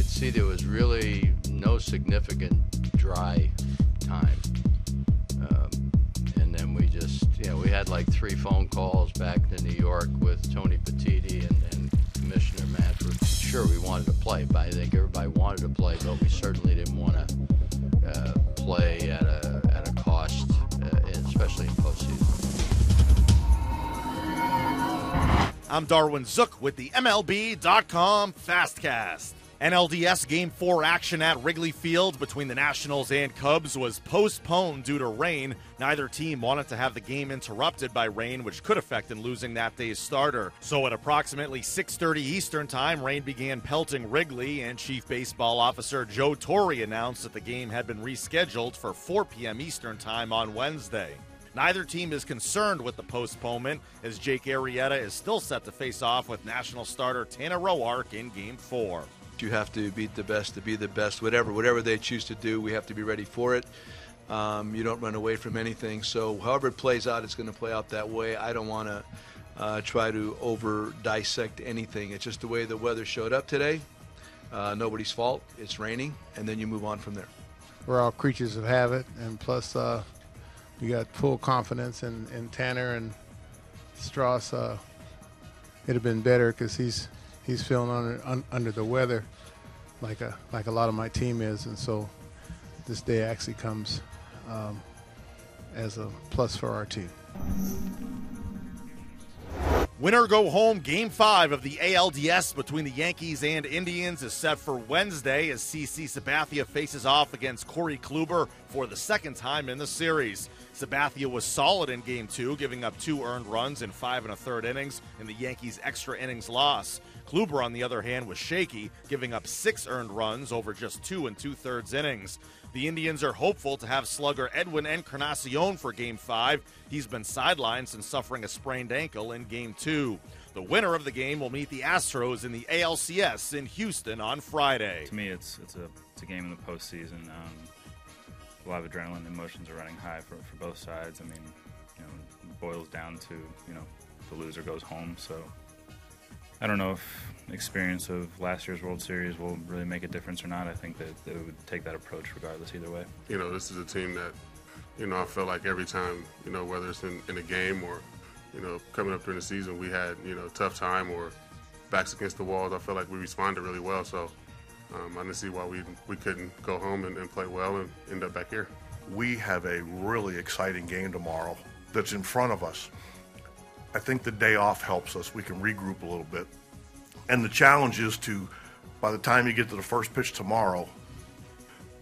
see there was really no significant dry time. And then we just, we had like 3 phone calls back to New York with Tony Petitti and Commissioner Manfred. Sure, we wanted to play, but I think everybody wanted to play, but we certainly didn't want to play at a cost, especially in postseason. I'm Darwin Zook with the MLB.com FastCast. NLDS Game 4 action at Wrigley Field between the Nationals and Cubs was postponed due to rain. Neither team wanted to have the game interrupted by rain, which could affect in losing that day's starter. So at approximately 6:30 Eastern Time, rain began pelting Wrigley, and Chief Baseball Officer Joe Torre announced that the game had been rescheduled for 4 p.m. Eastern Time on Wednesday. Neither team is concerned with the postponement, as Jake Arrieta is still set to face off with National starter Tanner Roark in Game 4. You have to beat the best to be the best. Whatever they choose to do, we have to be ready for it. You don't run away from anything. So however it plays out, it's going to play out that way. I don't want to try to over-dissect anything. It's just the way the weather showed up today. Nobody's fault. It's raining, and then you move on from there. We're all creatures of habit, and plus we got full confidence in Tanner and Strauss. It'd have been better because he's feeling under the weather like a lot of my team is, and so this day actually comes as a plus for our team. Winner go home Game 5 of the ALDS between the Yankees and Indians is set for Wednesday as CC Sabathia faces off against Corey Kluber for the second time in the series. Sabathia was solid in Game 2, giving up 2 earned runs in 5 1/3 innings in the Yankees' extra innings loss. Kluber, on the other hand, was shaky, giving up 6 earned runs over just 2 2/3 innings. The Indians are hopeful to have slugger Edwin Encarnacion for Game 5. He's been sidelined since suffering a sprained ankle in Game 2. The winner of the game will meet the Astros in the ALCS in Houston on Friday. To me, it's a game in the postseason. A lot of adrenaline and emotions are running high for both sides. I mean, it boils down to, the loser goes home. So I don't know if experience of last year's World Series will really make a difference or not. I think that they would take that approach regardless either way. This is a team that, I feel like every time, whether it's in a game or, coming up during the season, we had, tough time or backs against the walls. I feel like we responded really well. So I didn't see why we couldn't go home and play well and end up back here. We have a really exciting game tomorrow that's in front of us. I think the day off helps us. We can regroup a little bit. And the challenge is to, by the time you get to the first pitch tomorrow,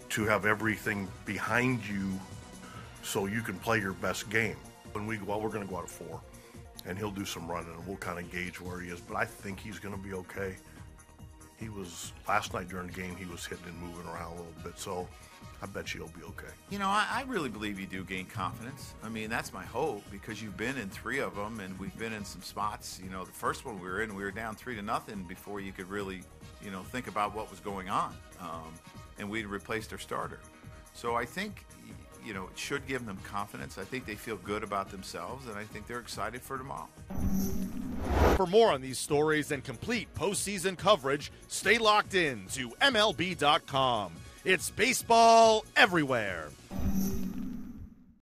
to have everything behind you so you can play your best game. When we're going to go out at 4, and he'll do some running, and we'll kind of gauge where he is. But I think he's going to be okay. Last night during the game, he was hitting and moving around a little bit, so I bet you he'll be okay. I really believe you do gain confidence. I mean, that's my hope, because you've been in 3 of them, and we've been in some spots. The first one we were down 3-0 before you could really, think about what was going on, and we'd replaced our starter. So I think, it should give them confidence. I think they feel good about themselves, and I think they're excited for tomorrow. For more on these stories and complete postseason coverage, stay locked in to MLB.com. It's baseball everywhere.